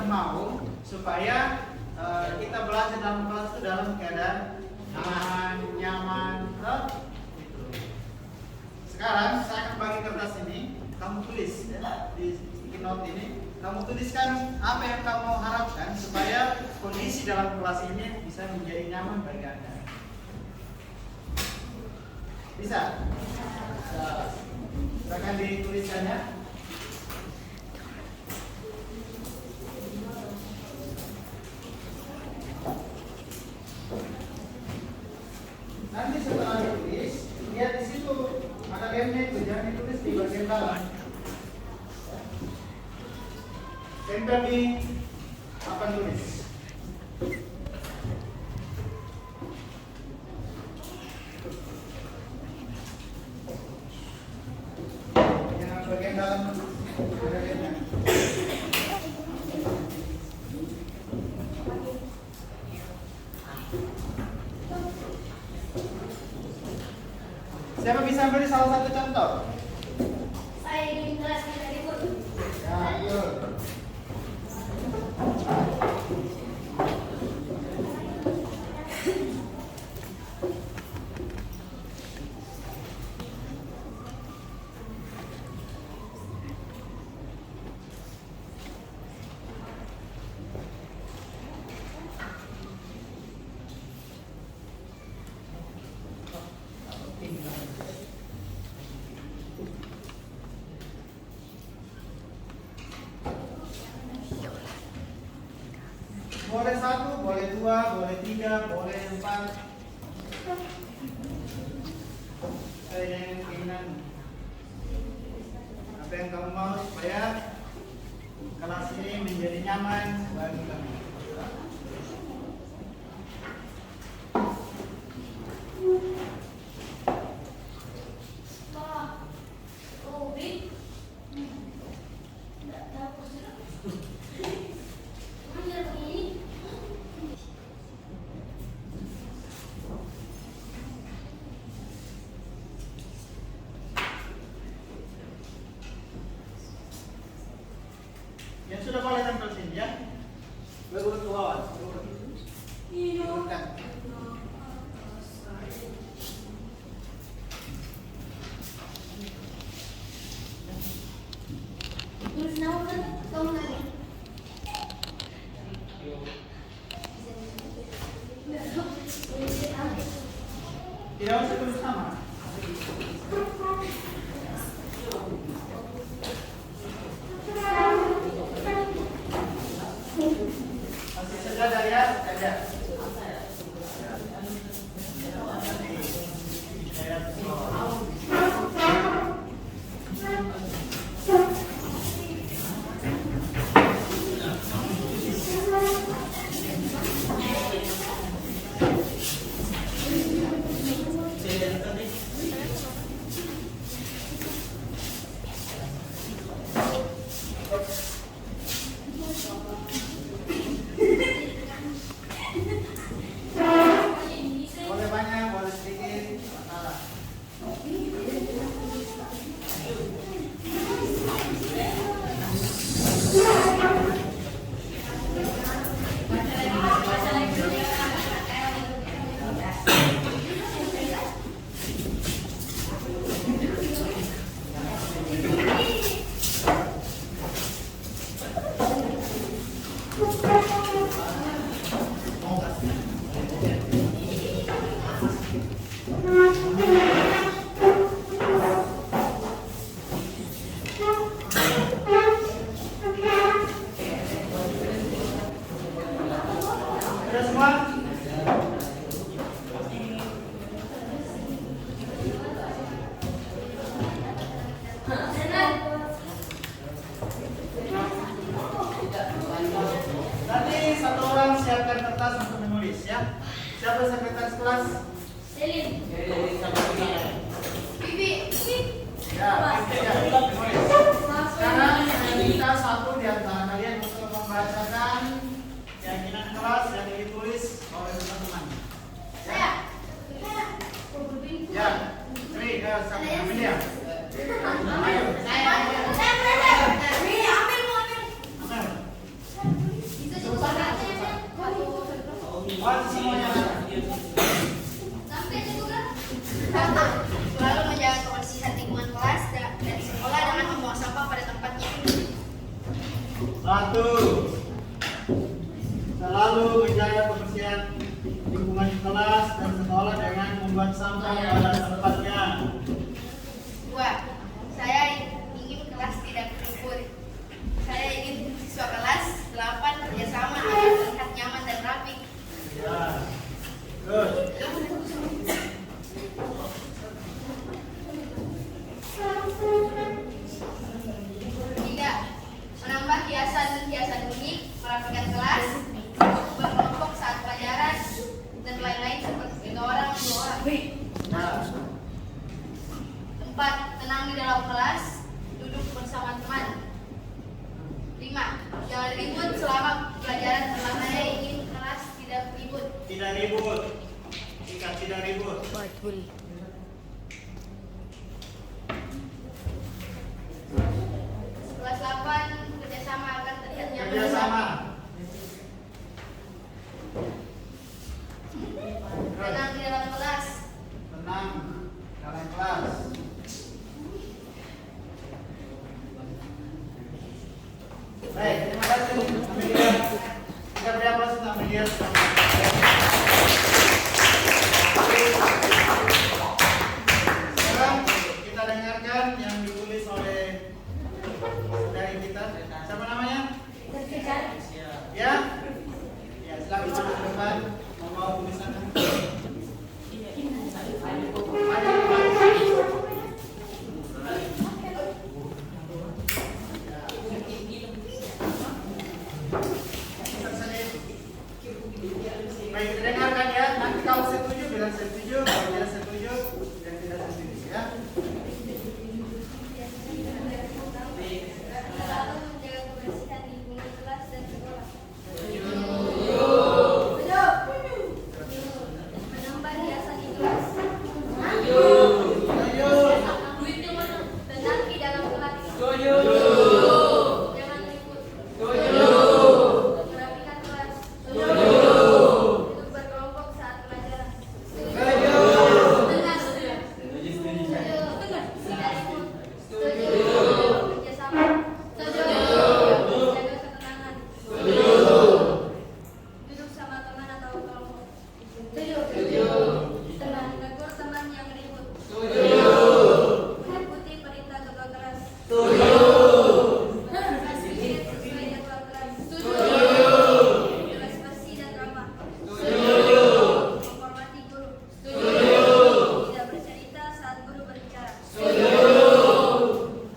mau supaya kita belajar dalam kelas itu dalam keadaan aman, nyaman, gitu. Sekarang saya akan bagi kertas ini, kamu tulis ya, di sticky note ini, kamu tuliskan apa yang kamu harapkan supaya kondisi dalam kelas ini bisa menjadi nyaman bagi Anda. Bisa? Silakan dituliskannya. Nanti setelah ditulis, lihat di situ ada lemnya itu, jangan ditulis di bagian bawah. Tempel di papan tulis. Yang bagian dalam ada lemnya. Siapa bisa beri salah satu contoh? Saya di kelas kita ikut. Ya, betul. Boleh 1, boleh 2, boleh 3, boleh 4. Saya yang keinginan. Apa yang kamu mau supaya kelas ini menjadi nyaman bagi kamu. Yang sudah boleh tempel sini ya. Berurut ke bawah. Urutkan. Tulis nama kan kamu nanya. Tidak usah tulis nama. Masih sejajar ya, sejajar. Boleh banyak, boleh sedikit, masalah. Sudah semua? Nanti satu orang siapkan kertas untuk menulis ya. Siapa sekretaris kelas? Selin. Bibi. Ya, menulis. Sekarang kita satu di antara kalian untuk membacakan keyakinan kelas yang ditulis oleh teman-teman. Saya. Ya, Tri, sama Amelia. Ayo. Saya. Ambil. Amel. Baca semuanya. Sampai juga. Satu, selalu menjaga kebersihan lingkungan kelas dan sekolah dengan membuang sampah pada tempatnya. Satu, selalu menjaga kebersihan lingkungan kelas dan sekolah dengan membuang sampah pada tempatnya. Dua, saya ingin kelas tidak ribut. Saya ingin siswa kelas 8 kerjasama agar terlihat nyaman dan rapi. Ya, good. Tiga, menambah hiasan-hiasan unik, merapikan kelas, berkelompok saat pelajaran, dan lain-lain seperti 3 orang, 2 orang. Ya, Empat, tenang di dalam kelas, duduk bersama teman. 5, jangan ribut selama pelajaran karena saya ingin kelas tidak ribut. tidak ribut. Jika tidak ribut. Kelas 8, kerjasama agar terlihat nyaman. Kerjasama. Tenang di dalam kelas. Tenang dalam kelas. Baik, terima kasih Amelia. Kita beri aplaus untuk Amelia. Sekarang kita dengarkan yang ditulis oleh saudari kita. Siapa namanya? Ya? Ya, silakan masuk ke depan. Membawa tulisan. Baik, dengarkan ya. Nanti kalau setuju bilang setuju, kalau tidak setuju dan tidak setuju ya. Selalu menjaga kebersihan lingkungan kelas dan sekolah. Menambah hiasan di kelas. Setuju. Tenang di dalam kelas. Jangan ribut. Merapikan kelas. Duduk berkelompok saat pelajaran. Tenang. Tidak ribut. Kerjasama. Jaga ketenangan. Duduk sama teman atau kelompok. Tenang. Tegur teman yang ribut. Mengikuti perintah ketua kelas. Kasih diri sesuai jadwal kelas. Kelas bersih dan ramah. Menghormati guru. Tidak bercerita saat guru berbicara.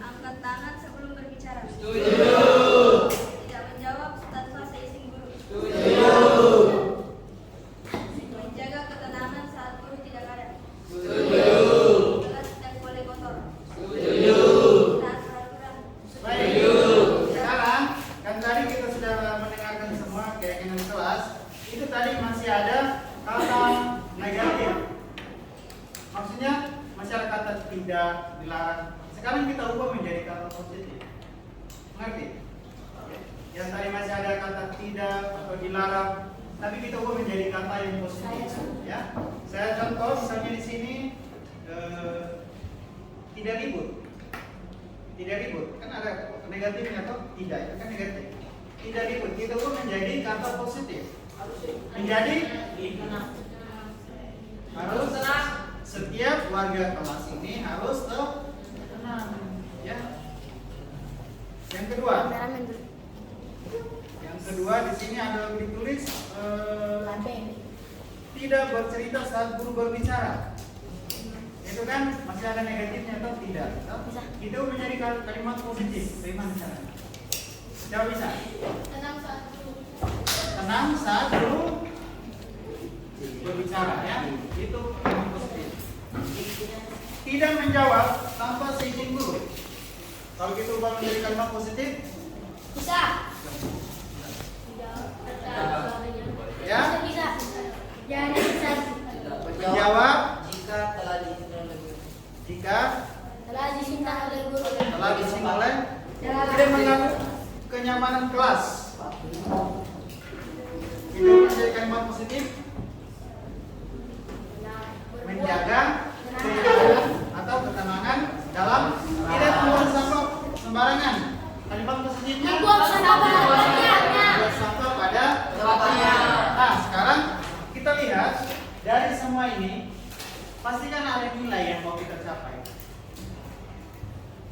Angkat tangan sebelum berbicara. Tidak menjawab tanpa seizin guru. Menjaga ketenangan saat guru tidak ada. Kelas tidak boleh kotor. Taat peraturan. Baik. Sekarang kan tadi kita sudah mendengarkan semua keyakinan kelas. Itu tadi masih ada kata negatif. Maksudnya masih ada kata tidak, dilarang. Sekarang kita ubah menjadi kata positif. Mengerti? Yang tadi masih ada kata tidak atau dilarang, tapi kita ubah menjadi kata yang positif. Ya. Saya contoh misalnya di sini tidak ribut. Tidak ribut. Kan ada negatifnya atau tidak, itu kan negatif. Tidak ribut. Kita ubah menjadi kata positif. Menjadi harus setiap warga kelas ini harus tenang. Ya. Yang kedua. Yang kedua di sini ada ditulis tidak bercerita saat guru berbicara. Itu kan masih ada negatifnya atau tidak? Itu menjadi kalimat positif. Bagaimana caranya? Coba bisa. Tenang saat guru. Tenang saat guru berbicara ya. Itu kalimat positif. Tidak menjawab tanpa seizin guru. Kalau kita ubah menjadi kalimat positif, Bisa. ya. Bisa. Jangan bisa. Menjawab jika Telah disinta oleh guru. telah disinggung oleh tidak mengganggu kenyamanan kelas. Itu menjadi kalimat positif. positif? Menjaga kenyamanan atau ketenangan dalam tidak membuang sampah sembarangan. Kalimat positifnya Membuang sampah pada tempatnya. membuang sampah pada tempatnya. Nah, sekarang kita lihat dari semua ini pastikan ada nilai yang mau kita capai.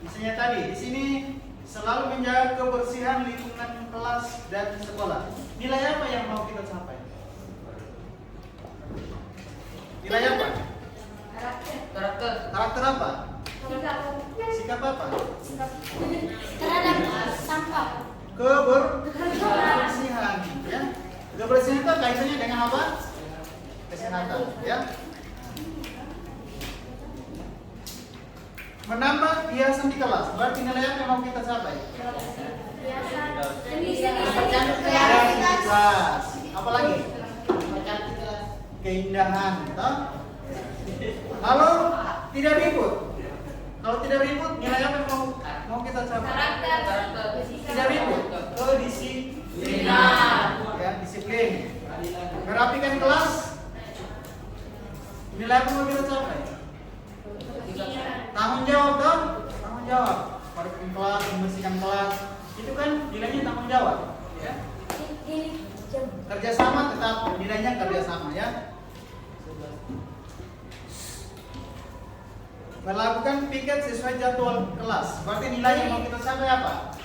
Misalnya tadi di sini selalu menjaga kebersihan lingkungan kelas dan sekolah. Nilai apa yang mau kita capai? Nilai apa? Karakter apa? Sikap apa? Terhadap sampah. Kebersihan, ya. Kebersihan itu kaitannya dengan apa? Kesehatan, ya. Menambah hiasan di kelas, berarti nilai apa yang mau kita capai? Kreativitas. Apa lagi? Keindahan, toh? Lalu tidak ribut. Kalau tidak ribut, nilai apa yang mau kita capai? Tidak ribut. Kedisiplinan, ya, disiplin. Merapikan kelas. Nilai apa yang mau kita capai? Tanggung jawab dong, tanggung jawab. Merapikan kelas, membersihkan kelas, itu kan nilainya tanggung jawab. Ya. Kerjasama tetap nilainya kerjasama, ya. Melakukan piket sesuai jadwal kelas. Berarti nilai yang mau kita capai apa?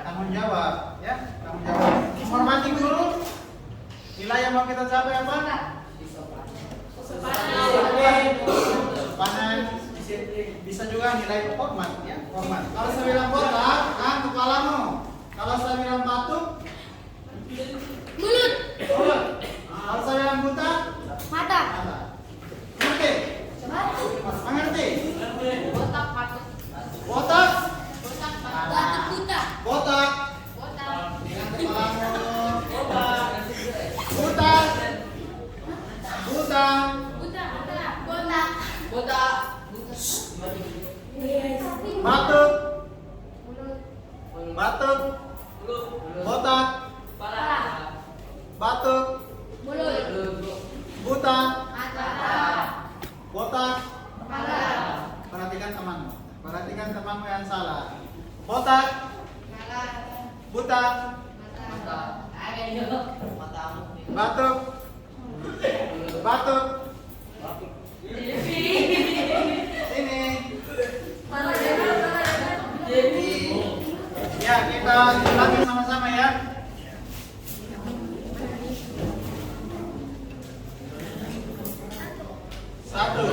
Tanggung jawab, ya. Tanggung jawab. Menghormati guru. Nilai yang mau kita capai apa? Sopanan. Bisa juga nilai hormat, ya. Hormat. Kalau saya bilang botak, kepalamu. Kalau saya bilang batuk, Mulut. mulut. Kalau saya bilang buta, Mata. mata. Mengerti? Mengerti? Botak patut. Botak, Batuk buta. botak. Botak. Dengan kepalamu. Botak. Buta. Buta. Botak. Botak. Batuk. Batuk. Botak. Batuk. Mulut. Buta. Mata. Botak. Kepala. Perhatikan temanmu. Perhatikan temanmu yang salah. Botak. Buta. Batuk. Batuk. Ini. Ya, kita ulangi sama-sama, ya. Satu.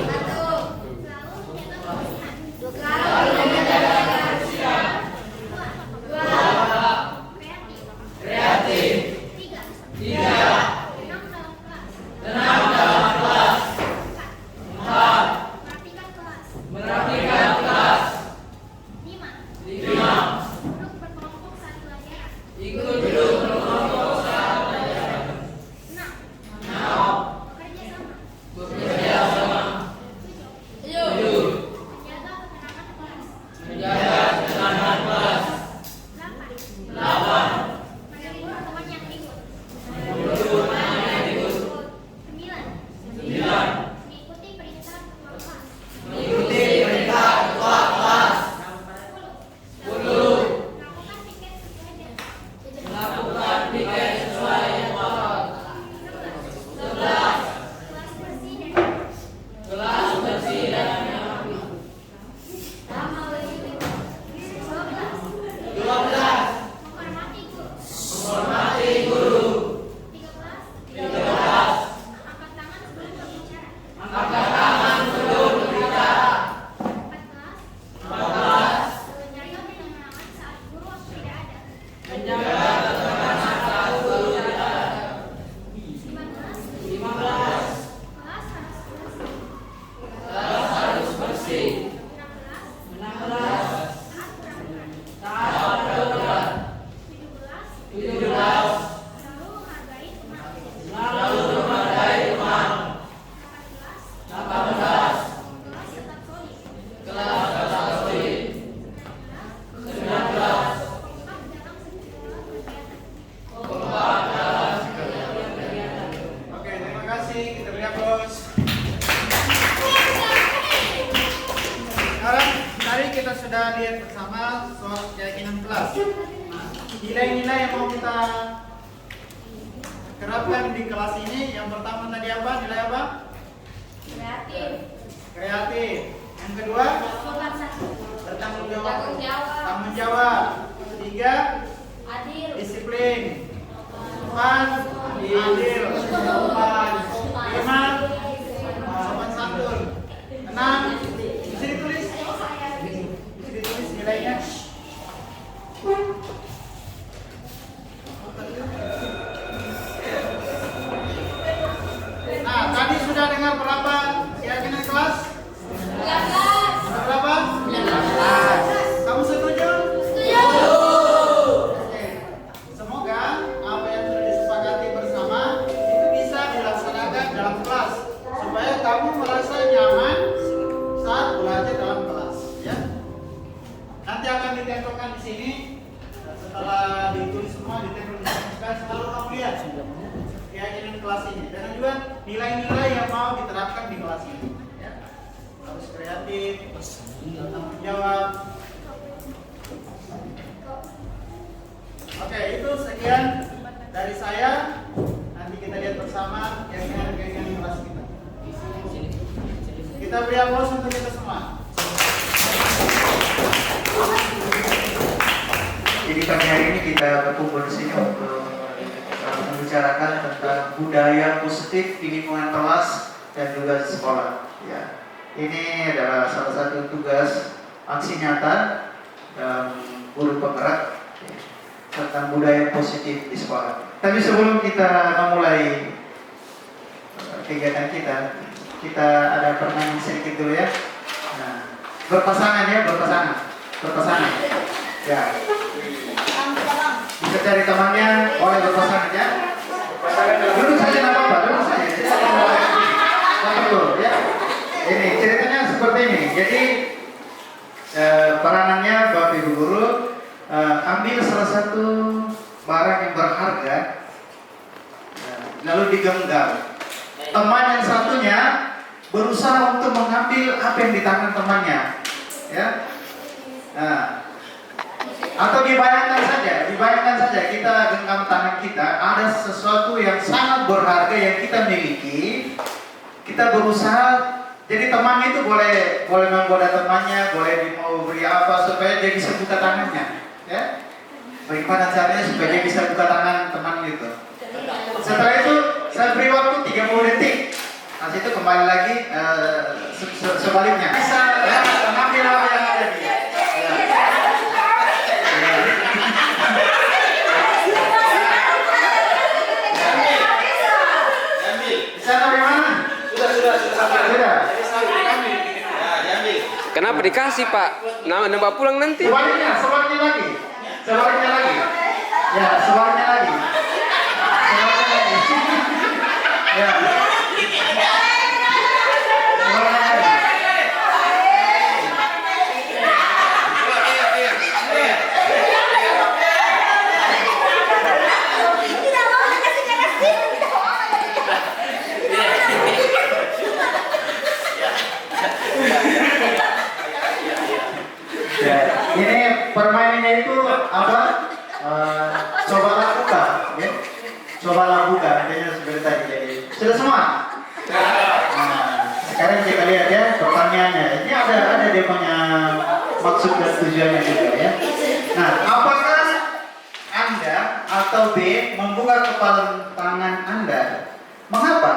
nilai-nilai yang mau kita terapkan di kelas ini, yang pertama tadi apa? Nilai apa? Kreatif. Kreatif. Yang kedua, Sopan santun. bertanggung jawab. Tanggung jawab. Tanggung jawab. Ketiga, Adil. disiplin. Empat, adil. Empat, lima, sopan santun. Enam, bisa ditulis? Bisa ditulis nilainya. Nah, tadi sudah dengar berapa keyakinan kelas? 13. Berapa? 19. Kamu setuju? Setuju. Oke. Semoga apa yang sudah disepakati bersama itu bisa dilaksanakan dalam kelas supaya kamu merasa nyaman saat belajar dalam kelas, ya. Nanti akan ditempelkan di sini. Setelah ditulis semua ditempel di sini, selalu kamu lihat keyakinan kelas ini dan juga nilai-nilai yang mau diterapkan di kelas ini, ya. Harus kreatif, tanggung jawab. Oke, itu sekian dari saya. Nanti kita lihat bersama keyakinan kelas kita. Kita beri aplaus untuk kita semua. Jadi pagi hari ini kita berkumpul di sini untuk membicarakan tentang budaya positif di lingkungan kelas dan juga sekolah. Ya, ini adalah salah satu tugas aksi nyata guru penggerak tentang budaya positif di sekolah. Tapi sebelum kita memulai kegiatan kita ada permainan sedikit dulu ya. Nah, berpasangan ya, berpasangan. Ya. Bisa cari temannya, boleh berpasangan ya. Duduk saja nggak apa-apa, duduk saja. Ya. Ini ceritanya seperti ini. Jadi peranannya Bapak Ibu Guru ambil salah satu barang yang berharga, lalu digenggam. Teman yang satunya berusaha untuk mengambil apa yang di tangan temannya, ya. Nah, atau dibayangkan saja kita genggam tangan kita, ada sesuatu yang sangat berharga yang kita miliki, kita berusaha. Jadi teman itu boleh menggoda temannya, boleh mau beri apa supaya dia bisa buka tangannya, ya. Bagaimana caranya supaya dia bisa buka tangan teman itu? Setelah itu saya beri waktu 30 detik. Nah, itu kembali lagi sebaliknya. Bisa ya, mengambil apa yang ada di. Kenapa dikasih Pak? Nambah pulang nanti. Sebaliknya lagi. Ya, sebaliknya lagi. Ya. Ya, ini permainannya itu apa? Coba lakukan, ya. Coba lakukan, kayaknya seperti tadi. Jadi sudah semua. Nah, sekarang kita lihat ya pertanyaannya. Ini ada dia punya maksud dan tujuannya juga ya. Nah, apakah Anda atau B membuka kepala tangan Anda? Mengapa?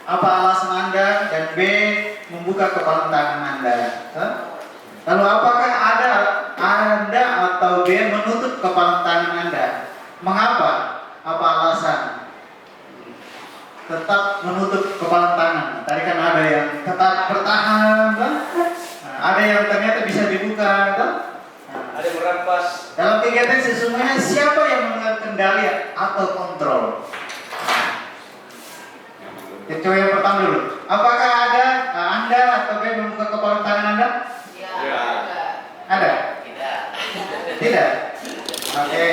Apa alasan Anda dan B membuka kepala tangan Anda? Lalu apakah Anda atau B menutup kepala tangan Anda? Mengapa? Apa alasan? Tetap menutup kepala tangan. Tadi kan ada yang tetap bertahan, kan? Nah, ada yang ternyata bisa dibuka, kan? Nah, Ada yang merampas. dalam kegiatan sesungguhnya siapa yang mengambil kendali atau kontrol? Coba yang pertama dulu. Apakah ada Anda atau B membuka kepala tangan Anda? Ya. Ada? Tidak. Oke.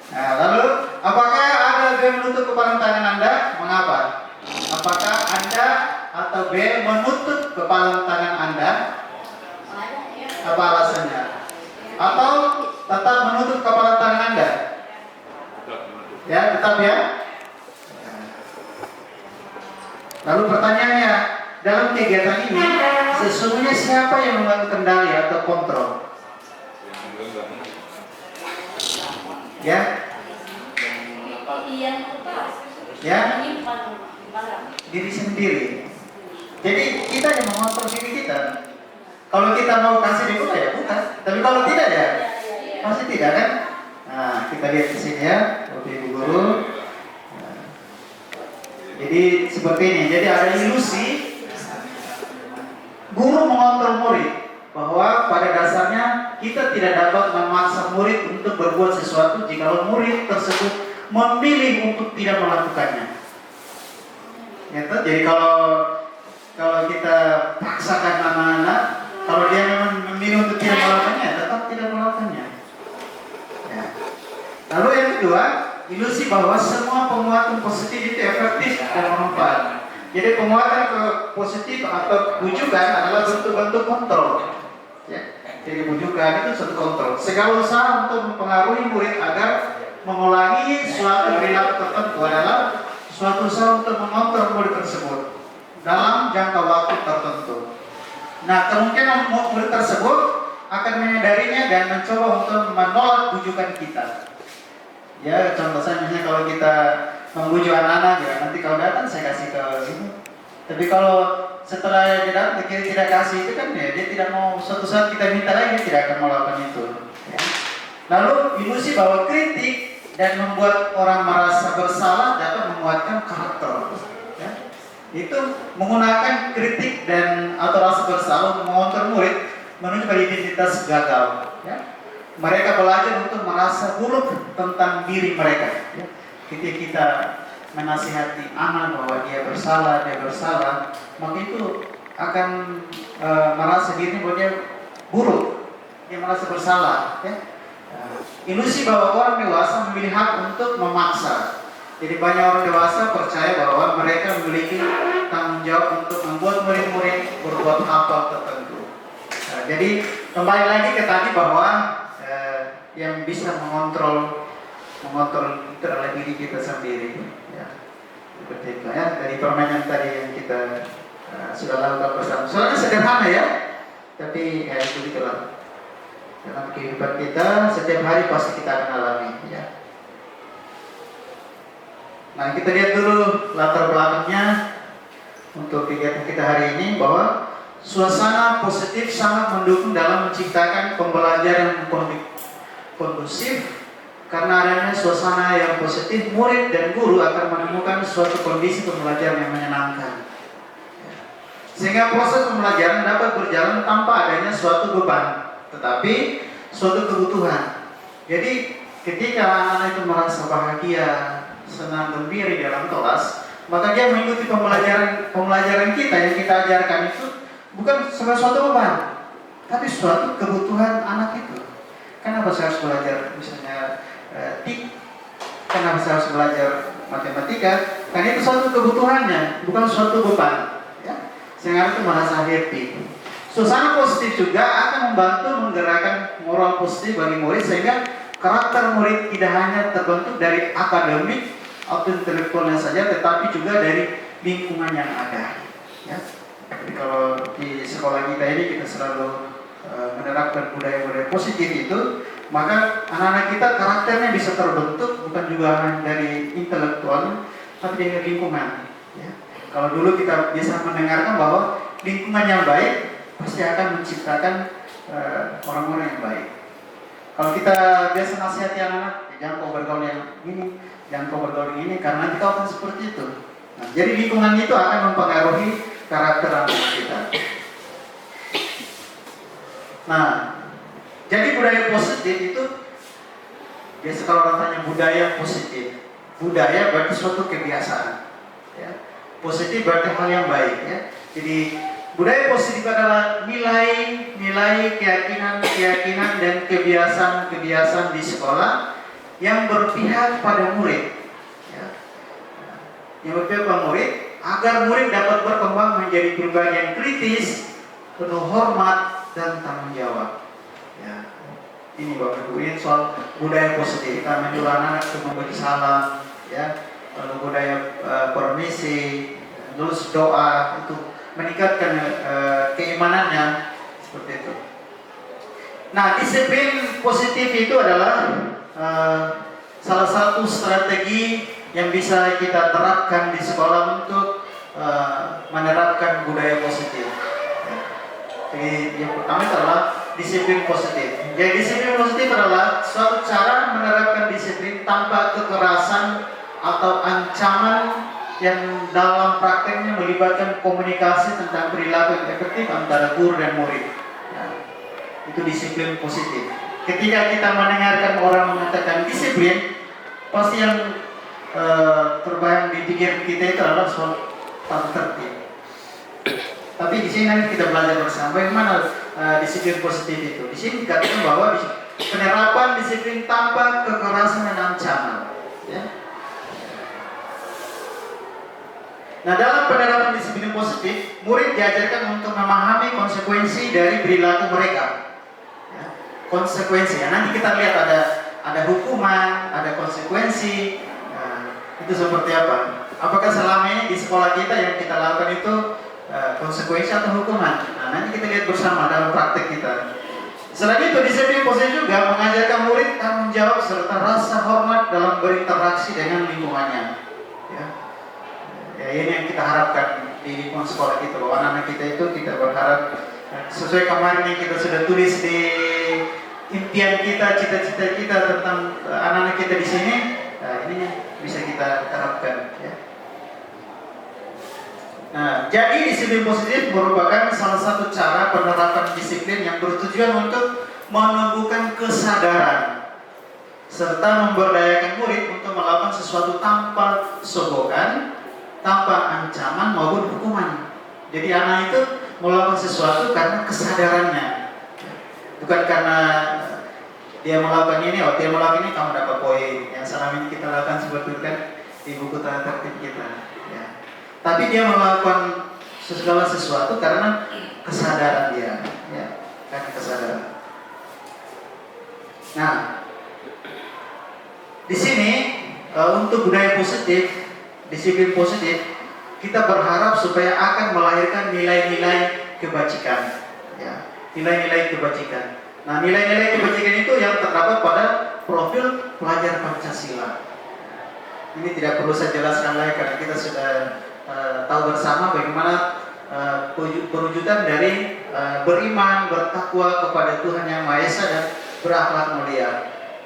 Nah, lalu apakah ada B menutup kepala tangan Anda? Mengapa? Apakah Anda atau B menutup kepala tangan Anda? Apa alasannya? Atau tetap menutup kepala tangan Ya, tetap ya. Lalu pertanyaannya, dalam kegiatan ini sesungguhnya siapa yang mengambil kendali atau kontrol? Ya, ya, diri sendiri. Jadi kita yang mengontrol diri kita. Kalau kita mau kasih dibuka ya buka, tapi kalau tidak ya pasti tidak kan? Nah, kita lihat di sini ya, Bapak Ibu guru. Nah, jadi seperti ini. Jadi ada ilusi guru mengontrol murid, bahwa pada dasarnya kita tidak dapat memaksa murid untuk berbuat sesuatu jika murid tersebut memilih untuk tidak melakukannya. Ya, jadi kalau kita paksakan anak-anak, kalau dia memang memilih untuk tidak melakukannya, tetap tidak melakukannya. Ya. Lalu yang kedua, ilusi bahwa semua penguatan positif itu efektif dan bermanfaat. Jadi penguatan positif atau bujukan adalah bentuk-bentuk kontrol. Ya. Jadi bujukan itu satu kontrol. Segala usaha untuk mempengaruhi murid agar mengulangi suatu perilaku tertentu adalah suatu usaha untuk mengontrol murid tersebut dalam jangka waktu tertentu. Nah, kemungkinan murid tersebut akan menyadarinya dan mencoba untuk menolak bujukan kita. Ya, contoh saya misalnya kalau kita membujuk anak-anak, ya nanti kalau datang saya kasih ke sini. Tapi kalau setelah dia datang kita tidak kasih itu kan ya dia tidak mau, suatu saat kita minta lagi dia tidak akan melakukan itu. Ya. Lalu ilusi bahwa kritik dan membuat orang merasa bersalah dapat menguatkan karakter. Ya. Itu menggunakan kritik dan atau rasa bersalah untuk mengontrol murid menuju pada identitas gagal. Ya. Mereka belajar untuk merasa buruk tentang diri mereka. Ya. Ketika kita menasihati anak bahwa dia bersalah, maka itu akan merasa dirinya bahwa dia buruk, dia merasa bersalah. Ya. Ilusi bahwa orang dewasa memiliki hak untuk memaksa. Jadi banyak orang dewasa percaya bahwa mereka memiliki tanggung jawab untuk membuat murid-murid berbuat hal tertentu. Jadi kembali lagi ke tadi bahwa yang bisa mengontrol itu adalah diri kita sendiri. Ya. Seperti itu ya, dari permainan tadi yang kita sudah lakukan bersama. Soalnya sederhana ya, tapi ya itu itulah. Dalam kehidupan kita setiap hari pasti kita akan alami. Ya. Nah, kita lihat dulu latar belakangnya untuk kegiatan kita hari ini, bahwa suasana positif sangat mendukung dalam menciptakan pembelajaran yang kondusif. Karena adanya suasana yang positif, murid dan guru akan menemukan suatu kondisi pembelajaran yang menyenangkan. Sehingga proses pembelajaran dapat berjalan tanpa adanya suatu beban, tetapi suatu kebutuhan. Jadi ketika anak-anak itu merasa bahagia, senang, gembira di dalam kelas, maka dia mengikuti pembelajaran kita yang kita ajarkan itu bukan sebagai suatu beban, tapi suatu kebutuhan anak itu. Kenapa saya harus belajar misalnya kenapa saya harus belajar matematika? Karena itu suatu kebutuhannya, bukan suatu beban. Ya? Sehingga itu merasa happy. Suasana positif juga akan membantu menggerakkan moral positif bagi murid, sehingga karakter murid tidak hanya terbentuk dari akademik atau intelektualnya saja, tetapi juga dari lingkungan yang ada. Ya? Jadi kalau di sekolah kita ini kita selalu menerapkan budaya-budaya positif itu, maka anak-anak kita karakternya bisa terbentuk bukan juga hanya dari intelektual, tapi dari lingkungan. Ya. Kalau dulu kita biasa mendengarkan bahwa lingkungan yang baik pasti akan menciptakan orang-orang yang baik. Kalau kita biasa nasihati anak-anak, jangan kau bergaul yang ini, jangan kau bergaul yang ini, karena nanti kau akan seperti itu. Nah, jadi lingkungan itu akan mempengaruhi karakter anak kita. Nah, jadi budaya positif itu biasa kalau orang tanya budaya positif. Budaya berarti suatu kebiasaan. Ya. Positif berarti hal yang baik. Ya. Jadi budaya positif adalah nilai, keyakinan dan kebiasaan di sekolah yang berpihak pada murid. Ya. Yang berpihak pada murid agar murid dapat berkembang menjadi pribadi yang kritis, penuh hormat dan tanggung jawab. Ya. Ini Bapak Ibu, ini soal budaya positif. Kita menyuruh anak-anak untuk memberi salam, ya, lalu budaya permisi, terus doa untuk meningkatkan keimanannya seperti itu. Nah, disiplin positif itu adalah salah satu strategi yang bisa kita terapkan di sekolah untuk menerapkan budaya positif. Jadi yang pertama adalah disiplin positif. Jadi disiplin positif adalah suatu cara menerapkan disiplin tanpa kekerasan atau ancaman yang dalam prakteknya melibatkan komunikasi tentang perilaku yang efektif antara guru dan murid. Itu disiplin positif. Ketika kita mendengarkan orang mengatakan disiplin, pasti yang terbayang di pikiran kita itu adalah soal tata tertib. Tapi di sini nanti kita belajar bersama bagaimana disiplin positif itu. Di sini dikatakan bahwa penerapan disiplin tanpa kekerasan dan ancaman. Ya. Nah, dalam penerapan disiplin positif, murid diajarkan untuk memahami konsekuensi dari perilaku mereka. Konsekuensi. Nah, nanti kita lihat ada hukuman, ada konsekuensi. Nah, itu seperti apa? Apakah selama ini di sekolah kita yang kita lakukan itu konsekuensi atau hukuman? Nah, nanti kita lihat bersama dalam praktek kita. Selain itu, disiplin positif juga mengajarkan murid tanggung jawab serta rasa hormat dalam berinteraksi dengan lingkungannya. Ya, ini yang kita harapkan di lingkungan sekolah kita. Bahwa anak-anak kita itu kita berharap sesuai kemarin yang kita sudah tulis di impian kita, cita-cita kita tentang anak-anak kita di sini, nah ini bisa kita terapkan. Ya. Nah, jadi disiplin positif merupakan salah satu cara penerapan disiplin yang bertujuan untuk menumbuhkan kesadaran serta memberdayakan murid untuk melakukan sesuatu tanpa sogokan, tanpa ancaman maupun hukuman. Jadi anak itu melakukan sesuatu karena kesadarannya. Bukan karena dia melakukan ini, dia melakukan ini kamu dapat poin. Yang selama ini kita lakukan seperti itu kan di buku tata tertib kita. Ya. Tapi dia melakukan segala sesuatu karena kesadaran dia, ya, karena kesadaran. Nah, di sini untuk budaya positif, disiplin positif, kita berharap supaya akan melahirkan nilai-nilai kebajikan. Ya. Nilai-nilai kebajikan. Nah, nilai-nilai kebajikan itu yang terdapat pada profil pelajar Pancasila. Ini tidak perlu saya jelaskan lagi karena kita sudah tahu bersama bagaimana perwujudan dari beriman, bertakwa kepada Tuhan Yang Maha Esa dan berakhlak mulia,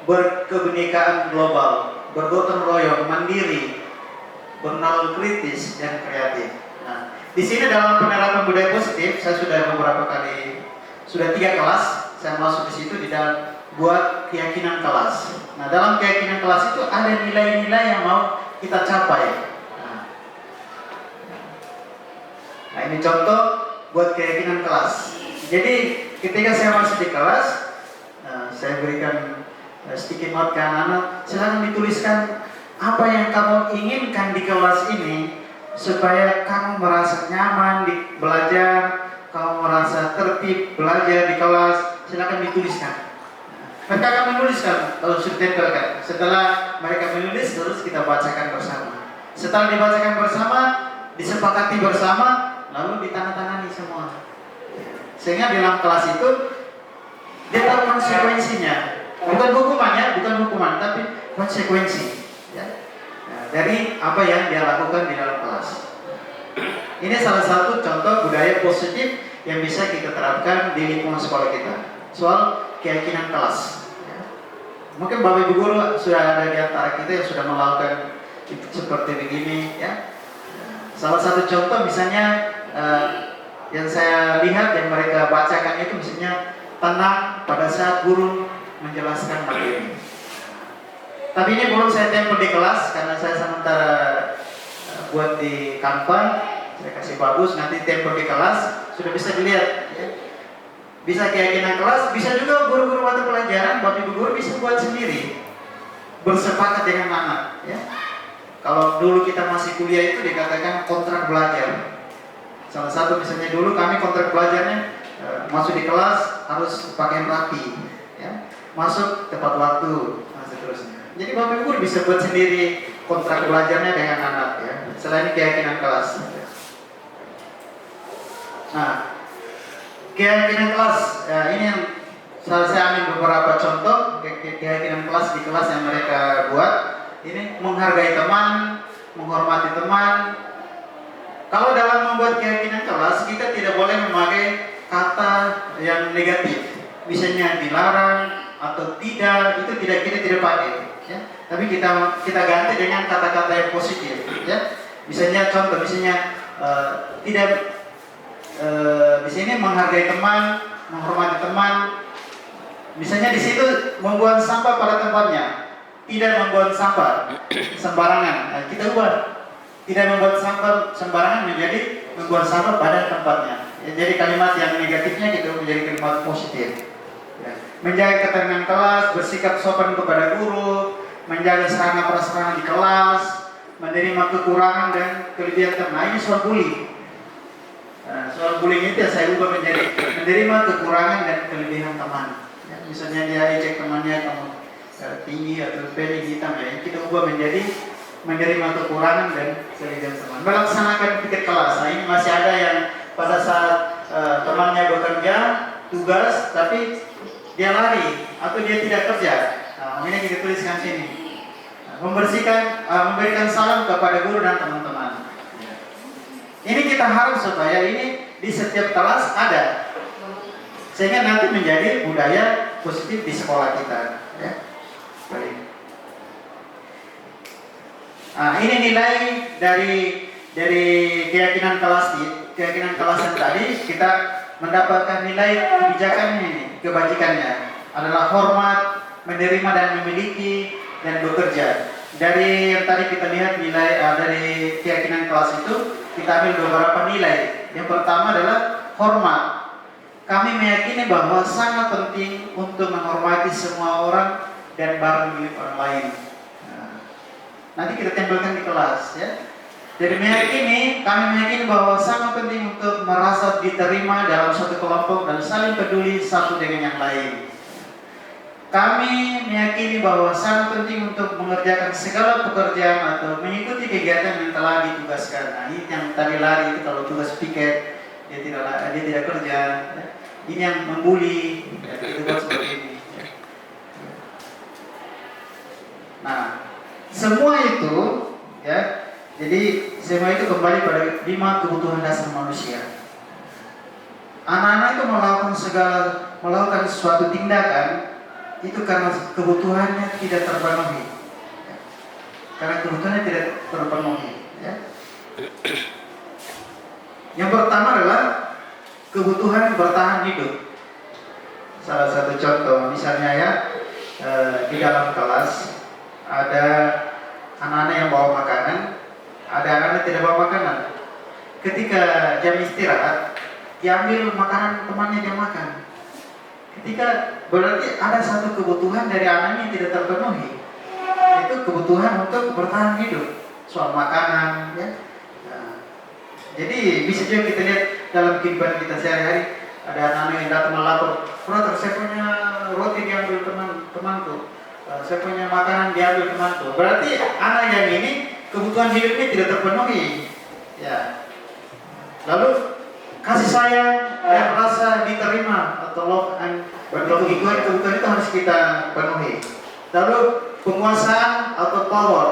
berkebinekaan global, bergotong royong, mandiri, bernalar kritis dan kreatif. Nah, di sini dalam penerapan budaya positif, saya sudah beberapa kali, sudah 3 kelas, saya masuk di situ di dalam buat keyakinan kelas. Nah, dalam keyakinan kelas itu ada nilai-nilai yang mau kita capai. Nah, ini contoh buat keyakinan kelas. Jadi ketika saya masuk di kelas, saya berikan sticky note ke anak-anak, silakan dituliskan apa yang kamu inginkan di kelas ini supaya kamu merasa nyaman di belajar, kamu merasa tertib belajar di kelas, silakan dituliskan. Mereka akan menuliskan, kalau sudah ditempelkan. Setelah mereka menulis, terus kita bacakan bersama. Setelah dibacakan bersama, disepakati bersama, lalu ditandatangani semua. Sehingga di dalam kelas itu dia tahu konsekuensinya, bukan hukuman, tapi konsekuensi. Ya. Nah, dari apa yang dia lakukan di dalam kelas. Ini salah satu contoh budaya positif yang bisa kita terapkan di lingkungan sekolah kita. Soal keyakinan kelas. Ya. Mungkin Bapak Ibu Guru sudah ada di antara kita yang sudah melakukan seperti begini. Ya. Salah satu contoh misalnya yang saya lihat yang mereka bacakan itu misalnya tenang pada saat guru menjelaskan materi. Tapi ini belum saya tempel di kelas karena saya sementara buat di Canva, saya kasih bagus, nanti tempel di kelas sudah bisa dilihat. Ya. Bisa keyakinan kelas, bisa juga guru-guru mata pelajaran, Bapak Ibu Guru bisa buat sendiri, bersepakat dengan anak. Ya. Kalau dulu kita masih kuliah itu dikatakan kontrak belajar. Salah satu misalnya dulu kami kontrak belajarnya masuk di kelas harus pakaian rapi, ya. Masuk tepat waktu, dan seterusnya. Jadi Bapak Ibu bisa buat sendiri kontrak belajarnya dengan anak ya. Selain keyakinan kelas. Nah, keyakinan kelas ya, ini yang saya ambil beberapa contoh keyakinan kelas di kelas yang mereka buat. Ini menghargai teman, menghormati teman. Kalau dalam membuat keyakinan kelas kita tidak boleh memakai kata yang negatif, misalnya dilarang atau tidak, itu kita tidak pakai. Ya. Tapi kita ganti dengan kata-kata yang positif. Ya. Misalnya contoh, misalnya tidak di sini menghargai teman, menghormati teman. Misalnya di situ membuang sampah pada tempatnya, tidak membuang sampah sembarangan. Nah, kita ubah, tidak membuat sampah sembarangan menjadi membuang sampah pada tempatnya. Ya, jadi kalimat yang negatifnya kita menjadi kalimat positif. Ya. Menjaga ketenangan kelas, bersikap sopan kepada guru, menjaga sarana prasarana di kelas, menerima kekurangan dan kelebihan teman. Nah, ini soal bullying. Nah, soal bullying itu saya ubah menjadi menerima kekurangan dan kelebihan teman. Ya, misalnya dia ejek temannya kamu tinggi atau pendek hitam, ya kita ubah menjadi menerima kekurangan dan kelebihan teman. Melaksanakan pikir kelas. Nah, ini masih ada yang pada saat temannya bekerja tugas tapi dia lari atau dia tidak kerja. Nah, ini kita tuliskan sini. Memberikan salam kepada guru dan teman-teman. Ini kita harus supaya ini di setiap kelas ada, sehingga nanti menjadi budaya positif di sekolah kita. Ya. Baik. Nah, ini nilai dari keyakinan kelasan tadi kita mendapatkan nilai kebijakannya ini, kebajikannya adalah hormat, menerima dan memiliki dan bekerja. Dari yang tadi kita lihat nilai dari keyakinan kelas itu kita ambil beberapa nilai. Yang pertama adalah hormat. Kami meyakini bahwa sangat penting untuk menghormati semua orang dan barang milik orang lain. Nah, nanti kita tempelkan di kelas ya. Jadi kami meyakini bahwa sangat penting untuk merasa diterima dalam suatu kelompok dan saling peduli satu dengan yang lain. Kami meyakini bahwa sangat penting untuk mengerjakan segala pekerjaan atau mengikuti kegiatan yang telah ditugaskan. Nah, ini yang tadi lari itu kalau tugas piket dia tidak kerja. Ya. Ini yang membuli, ya, itu seperti ini. Nah, semua itu, ya, jadi semua itu kembali pada 5 kebutuhan dasar manusia. Anak-anak itu melakukan suatu tindakan itu karena kebutuhannya tidak terpenuhi. Ya. Karena kebutuhannya tidak terpenuhi. Ya. Yang pertama adalah kebutuhan bertahan hidup. Salah satu contoh, misalnya ya, di dalam kelas ada anak-anak yang bawa makanan, ada anak-anak yang tidak bawa makanan. Ketika jam istirahat, diambil makanan temannya dia makan. Ketika berarti ada satu kebutuhan dari anaknya yang tidak terpenuhi, itu kebutuhan untuk bertahan hidup, soal makanan, ya. Nah, jadi bisa juga kita lihat dalam kehidupan kita sehari-hari, ada anak-anak yang datang melapor, "Brother, saya punya roti diambil temanku, saya punya makanan diambil temanku." Berarti anak yang ini kebutuhan hidupnya tidak terpenuhi, ya. Lalu kasih sayang dan rasa diterima atau love and kebutuhan itu harus kita penuhi. Lalu penguasaan atau power.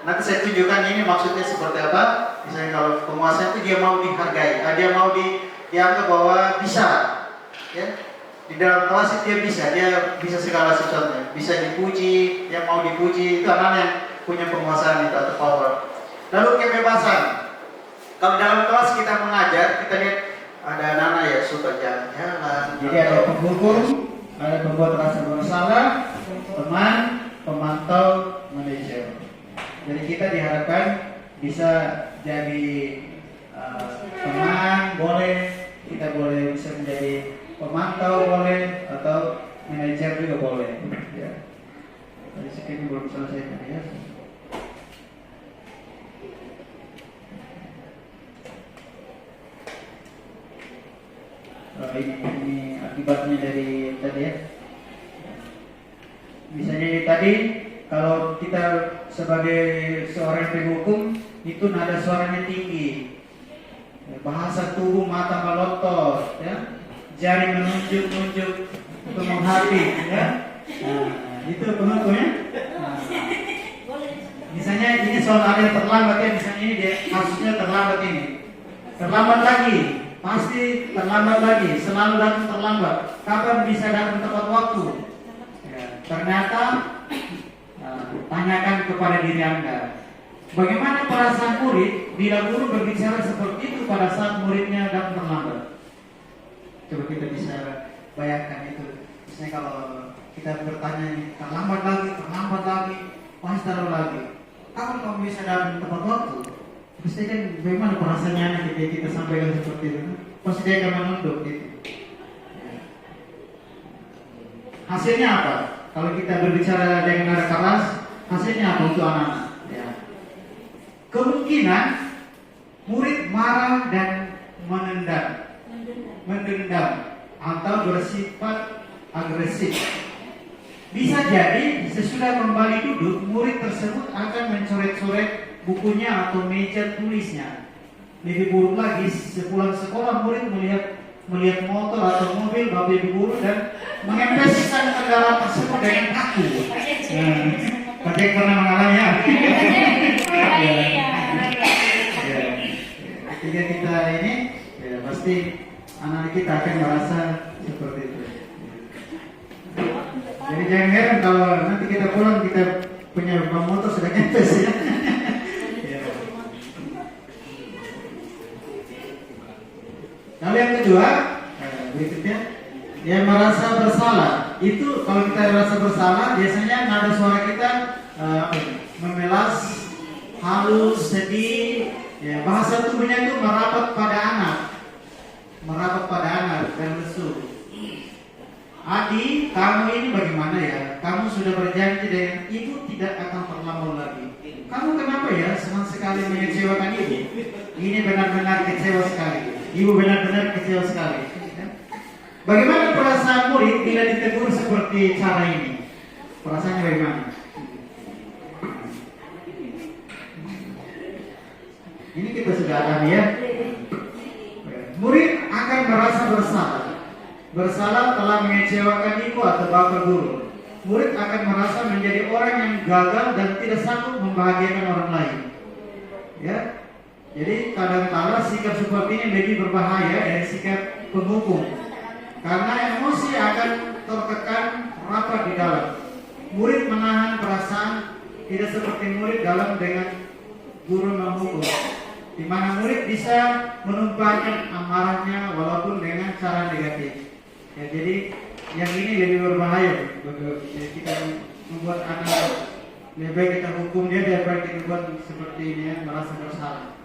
Nanti saya tunjukkan ini maksudnya seperti apa. Misalnya kalau penguasaan itu dia mau dihargai, dia mau dianggap bahwa bisa, ya. Di dalam kelas dia bisa segala sesuatunya, bisa dipuji, yang mau dipuji itu anak yang punya penguasaan itu atau power. Lalu kebebasan. Kalau dalam kelas kita mengajar, kita lihat ada anak-anak yang suka jalan-jalan. Jadi ada penghukum, ada pembuat rasa bersalah, teman, pemantau, manajer. Jadi kita diharapkan bisa jadi teman, boleh, kita boleh bisa menjadi pemantau boleh, atau manajer juga boleh. Ya. Tadi sekali belum selesai tadi ya. Ini akibatnya dari tadi ya. Misalnya tadi kalau kita sebagai seorang penghukum itu nada suaranya tinggi, bahasa tubuh mata melotot, ya, jari menunjuk-nunjuk untuk menghapus, ya. Nah, itu penghukumnya. Nah, misalnya ini soal ada yang terlambat ya, misalnya ini dia kasusnya terlambat ini, terlambat lagi, pasti terlambat lagi, selalu datang terlambat. Kapan bisa datang tepat waktu? Ya, ternyata tanyakan kepada diri Anda, bagaimana perasaan murid bila guru berbicara seperti itu pada saat muridnya datang terlambat? Coba kita bisa bayangkan itu. Misalnya kalau kita bertanya ini, terlambat lagi, pasti taruh lagi. Kapan kamu bisa datang tepat waktu? Pasti kan bagaimana perasaannya anak kita sampaikan seperti itu? Pasti dia akan menunduk gitu. Hasilnya apa? Kalau kita berbicara dengan nada keras, hasilnya apa untuk anak-anak? Ya. Kemungkinan murid marah dan mendendam atau bersifat agresif. Bisa jadi sesudah kembali duduk, murid tersebut akan mencoret-coret bukunya atau meja tulisnya. Lebih buruk lagi, sepulang sekolah murid melihat motor atau mobil bapak ibu guru dan mengempeskan kendaraan tersebut dengan kaku. Pak Jack pernah mengalaminya. Ketika kita ini, ya, pasti anak kita akan merasa seperti itu. Jadi jangan heran kalau nanti kita pulang kita punya motor sudah kempes ya. Lalu yang kedua, berikutnya, yang merasa bersalah. Itu kalau kita merasa bersalah, biasanya nada suara kita memelas, halus, sedih. Ya, bahasa tubuhnya itu merapat pada anak dan lesu. Adi, kamu ini bagaimana ya? Kamu sudah berjanji dengan ibu tidak akan terlambat lagi. Kamu kenapa ya senang sekali mengecewakan ibu? Ini benar-benar kecewa sekali. Ibu benar-benar kecewa sekali. Bagaimana perasaan murid bila ditegur seperti cara ini? Perasaannya bagaimana? Ini kita sudah alami ya. Murid akan merasa bersalah telah mengecewakan ibu atau bapak guru. Murid akan merasa menjadi orang yang gagal dan tidak sanggup membahagiakan orang lain. Ya. Jadi kadang-kala sikap seperti ini lebih berbahaya dari sikap penghukum, karena emosi akan tertekan rapat di dalam. Murid menahan perasaan, tidak seperti murid dalam dengan guru menghukum, di mana murid bisa menumpahkan amarahnya walaupun dengan cara negatif. Ya, jadi yang ini lebih berbahaya. Jadi kita membuat anak lebih baik kita hukum dia daripada kita buat seperti ini ya, merasa bersalah.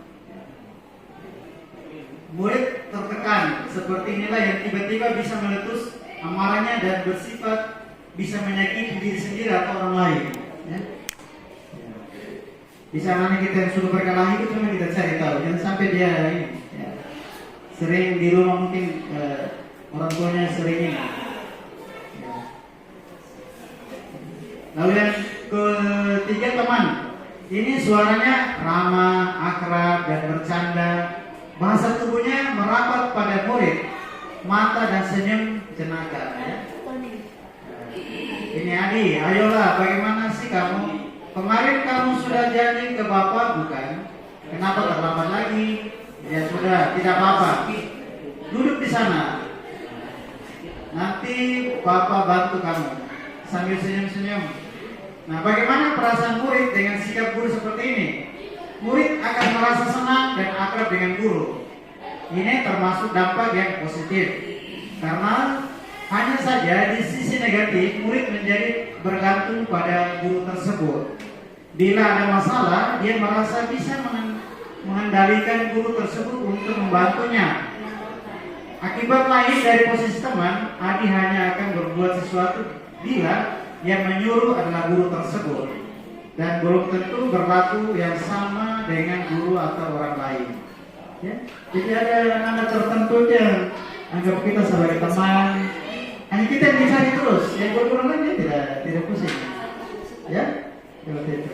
Murid tertekan seperti inilah yang tiba-tiba bisa meletus amarahnya dan bersifat bisa menyakiti diri sendiri atau orang lain. Ya. Bisa anak kita yang sudah berkelahi itu cuma kita cari tahu, jangan sampai dia ini. Ya. Sering di rumah mungkin orang tuanya sering ini. Ya. Lalu yang ketiga teman, ini suaranya ramah, akrab dan bercanda. Bahasa tubuhnya merapat pada murid, mata dan senyum jenaka. Ya. Ini Adi, ayolah, bagaimana sih kamu? Kemarin kamu sudah janji ke bapak bukan? Kenapa terlambat lagi? Ya sudah, tidak apa-apa. Duduk di sana. Nanti bapak bantu kamu. Sambil senyum-senyum. Nah, bagaimana perasaan murid dengan sikap guru seperti ini? Murid akan merasa senang dan akrab dengan guru. Ini termasuk dampak yang positif. Karena hanya saja di sisi negatif, murid menjadi bergantung pada guru tersebut. Bila ada masalah, dia merasa bisa mengendalikan guru tersebut untuk membantunya. Akibat lain dari posisi teman, Adi hanya akan berbuat sesuatu bila yang menyuruh adalah guru tersebut. Dan belum tentu berlaku yang sama dengan guru atau orang lain. Ya? Jadi ada nada tertentu yang anggap kita sebagai teman, hanya kita yang dicari terus, yang berkurang lain dia tidak pusing. Ya, Seperti itu.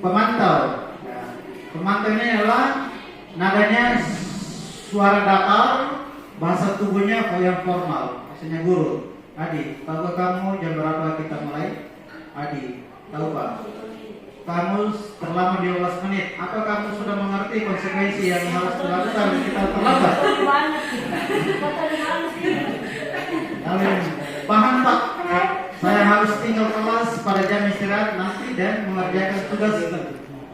Pemantau. Nah, pemantau ini adalah nadanya suara datar, bahasa tubuhnya yang formal. Maksudnya guru. Adi, tahu kamu jam berapa kita mulai? Adi, tahu Pak? Kamu terlambat 12 menit. Apa kamu sudah mengerti konsekuensi yang harus dilakukan kita terlambat? Kalian paham Pak? Saya harus tinggal kelas pada jam istirahat nanti dan mengerjakan tugas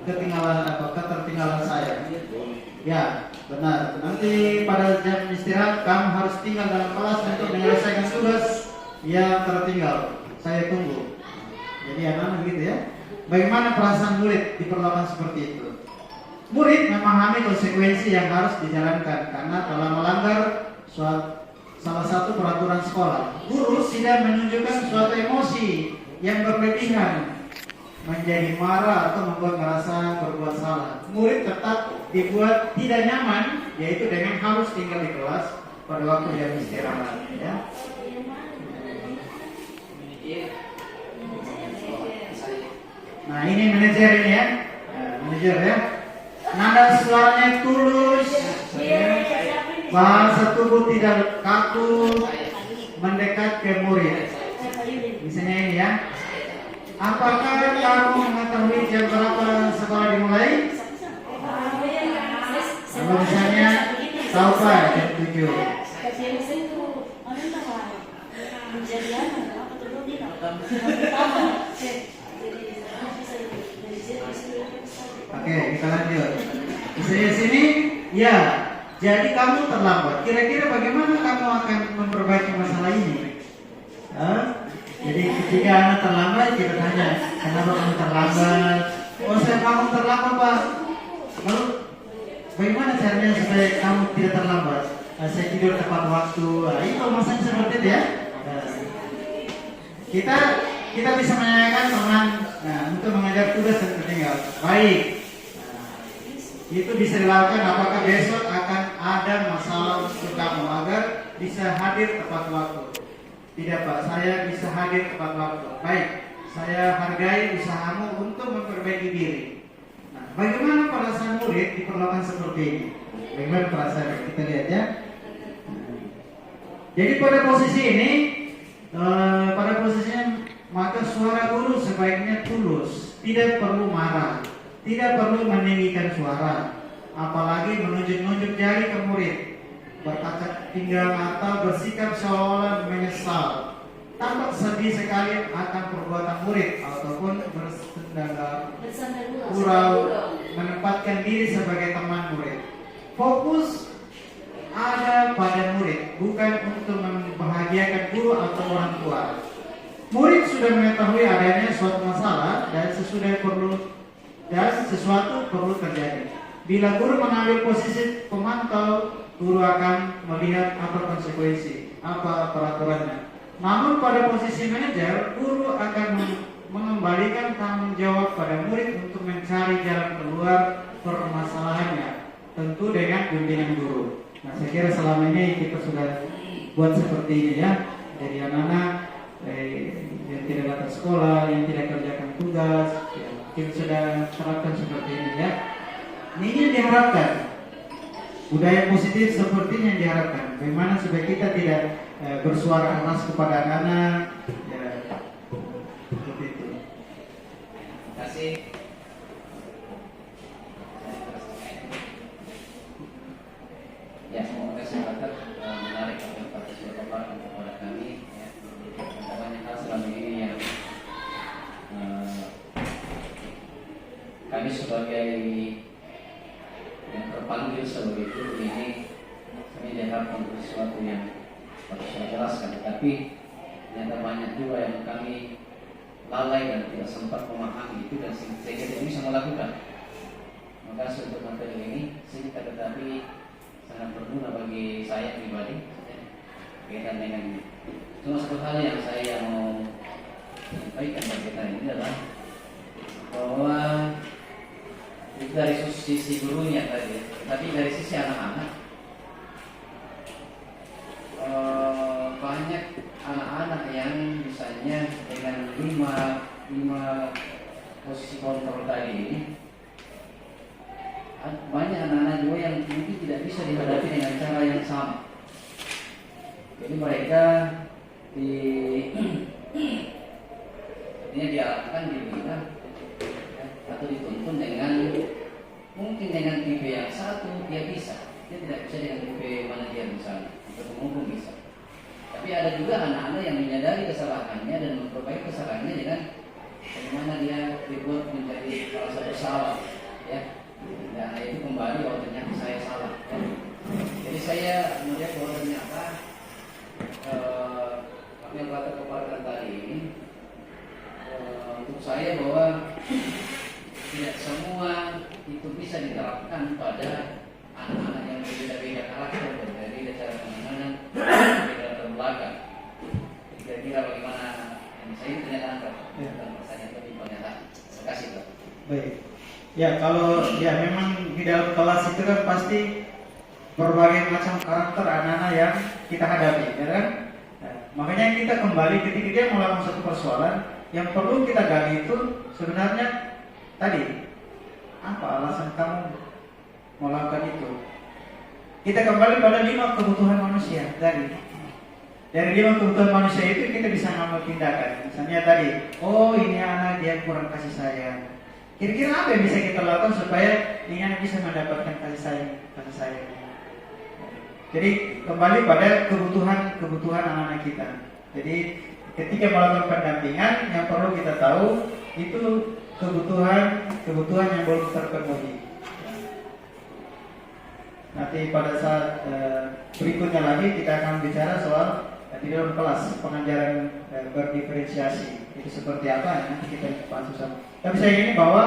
ketertinggalan saya. Ya, benar. Nanti pada jam istirahat kamu harus tinggal dalam kelas untuk menyelesaikan tugas yang tertinggal. Saya tunggu. Jadi anak begitu ya. Bagaimana perasaan murid diperlakukan seperti itu? Murid memahami konsekuensi yang harus dijalankan karena telah melanggar salah satu peraturan sekolah. Guru tidak menunjukkan suatu emosi yang berlebihan, menjadi marah atau membuat merasa berbuat salah. Murid tetap dibuat tidak nyaman, yaitu dengan harus tinggal di kelas pada waktu jam istirahat. Ya. Nah ini manajer ini ya, manajer ya. Nada suaranya tulus, bahasa tubuh tidak kaku, mendekat ke murid. Misalnya ini ya. Apakah kamu mengetahui jam berapa sekolah dimulai? Kalau misalnya tahu Pak jam 7. Oke, kita lanjut. Misalnya sini, ya. Jadi kamu terlambat. Kira-kira bagaimana kamu akan memperbaiki masalah ini? Jadi ketika anak terlambat, kita tanya, kenapa kamu terlambat? Oh, kamu terlambat Pak. Lalu, bagaimana caranya supaya kamu tidak terlambat? Saya tidur tepat waktu. Itu masalahnya seperti itu ya. Kita bisa menanyakan teman untuk mengajar tugas yang tertinggal. Baik. Itu bisa dilakukan apakah besok akan ada masalah untuk kamu agar bisa hadir tepat waktu. Tidak Pak, saya bisa hadir tepat waktu. Baik, saya hargai usahamu untuk memperbaiki diri. Nah, bagaimana perasaan murid diperlakukan seperti ini? Bagaimana perasaan? Kita lihat ya. Jadi pada posisi ini, maka suara guru sebaiknya tulus, tidak perlu marah, tidak perlu meninggikan suara, apalagi menunjuk-nunjuk jari ke murid, berkaca pinggang atau bersikap seolah menyesal. Tampak sedih sekali akan perbuatan murid ataupun bergurau menempatkan diri sebagai teman murid. Fokus ada pada murid, bukan untuk membahagiakan guru atau orang tua. Murid sudah mengetahui adanya suatu masalah dan sesuatu perlu terjadi. Bila guru mengambil posisi pemantau, guru akan melihat apa konsekuensi, apa peraturannya. Namun pada posisi manajer, guru akan mengembalikan tanggung jawab pada murid untuk mencari jalan keluar permasalahannya, tentu dengan bimbingan guru. Nah, saya kira selama ini kita sudah buat seperti ini ya. Jadi anak-anak yang tidak datang sekolah, yang tidak kerjakan tugas, ya, kita sudah terapkan seperti ini ya. Ini yang diharapkan. Budaya positif seperti ini yang diharapkan. Bagaimana supaya kita tidak bersuara keras kepada anak-anak, ya, seperti itu. Terima kasih. Ya, semoga kesempatan menarik untuk Bapak kepada kami. Ya. Banyak hal selama ini yang kami sebagai yang terpanggil sebagai guru ini kami diharapkan untuk sesuatu yang harus saya jelaskan, tetapi ternyata banyak juga yang kami lalai dan tidak sempat memahami itu dan sehingga tidak bisa melakukan. Maka untuk materi ini singkat tetapi sangat berguna bagi saya pribadi berkaitan dengan ini. Cuma satu hal yang saya mau sampaikan berkaitan ini adalah bahwa itu dari sisi gurunya tadi, tapi dari sisi anak-anak banyak anak-anak anak-anak yang misalnya dengan lima posisi kontrol tadi ini, banyak anak-anak juga yang mungkin tidak bisa dihadapi dengan cara yang sama. Jadi mereka diarahkan dibina atau dituntun dengan mungkin dengan tipe yang satu dia bisa, dia tidak bisa dengan tipe mana dia misalnya, atau pemukul bisa. Tapi ada juga anak-anak yang menyadari kesalahannya dan memperbaiki kesalahannya dengan bagaimana dia dibuat menjadi merasa bersalah, ya. Dan itu kembali bahwa ternyata saya salah. Ya. Jadi saya melihat bahwa ternyata apa yang kata paparkan tadi ini, untuk saya bahwa tidak semua itu bisa diterapkan pada anak-anak yang berbeda-beda karakter, berbeda cara penanganan, berbeda latar belakang. Kira-kira bagaimana yang saya pernyataan dan pertanyaan lebih pernyataan. Terima kasih, Pak. Baik. Ya, kalau ya memang di dalam kelas itu kan pasti berbagai macam karakter anak-anak yang kita hadapi, ya kan? Nah, makanya kita kembali ketika dia melakukan satu persoalan, yang perlu kita gali itu sebenarnya tadi apa alasan kamu melakukan itu? Kita kembali pada 5 kebutuhan manusia tadi. Dari 5 kebutuhan manusia itu kita bisa ngambil tindakan. Misalnya tadi, oh ini anak dia kurang kasih sayang. Kira-kira apa yang bisa kita lakukan supaya ini anak bisa mendapatkan kasih sayang? Jadi kembali pada kebutuhan anak-anak kita. Jadi ketika melakukan pendampingan yang perlu kita tahu itu kebutuhan yang belum terpenuhi. Nanti pada saat berikutnya lagi kita akan bicara soal di dalam kelas pengajaran berdiferensiasi itu seperti apa, nanti kita bahas sama. Tapi saya ingin bahwa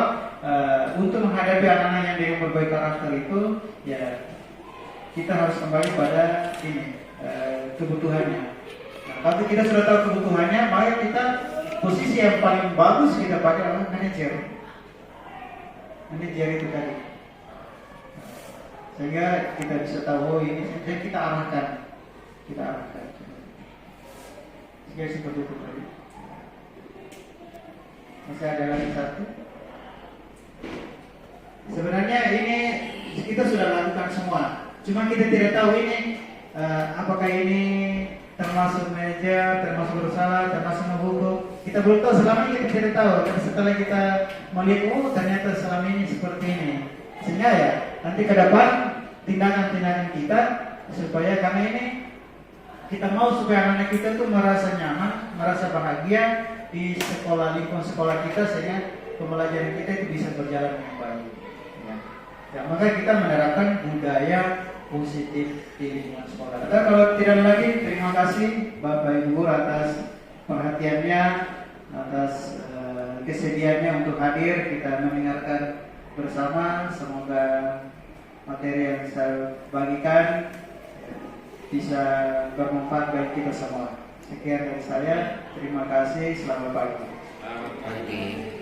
untuk menghadapi anak-anak yang dengan berbagai karakter itu ya kita harus kembali pada ini kebutuhannya. Nah, kalau kita sudah tahu kebutuhannya, maka kita posisi yang paling bagus kita pakai adalah manajer itu tadi. Sehingga kita bisa tahu ini dan kita arahkan. Sehingga seperti itu tadi. Masih ada lagi satu. Sebenarnya ini kita sudah lakukan semua. Cuma kita tidak tahu ini apakah ini termasuk manajer, termasuk bersalah, termasuk menghukum. Kita belum tahu, selama ini kita tidak tahu. Dan setelah kita melihat, oh ternyata selama ini seperti ini. Sehingga ya nanti ke depan tindakan-tindakan kita supaya karena ini kita mau supaya anak kita tuh merasa nyaman, merasa bahagia di sekolah, lingkungan sekolah kita, sehingga pembelajaran kita itu bisa berjalan dengan baik. Ya, maka kita menerapkan budaya positif di lingkungan sekolah. Dan kalau tidak lagi, terima kasih Bapak Ibu atas perhatiannya, atas kesediaannya untuk hadir. Kita mendengarkan bersama. Semoga materi yang saya bagikan bisa bermanfaat bagi kita semua. Sekian dari saya. Terima kasih. Selamat pagi. Selamat pagi.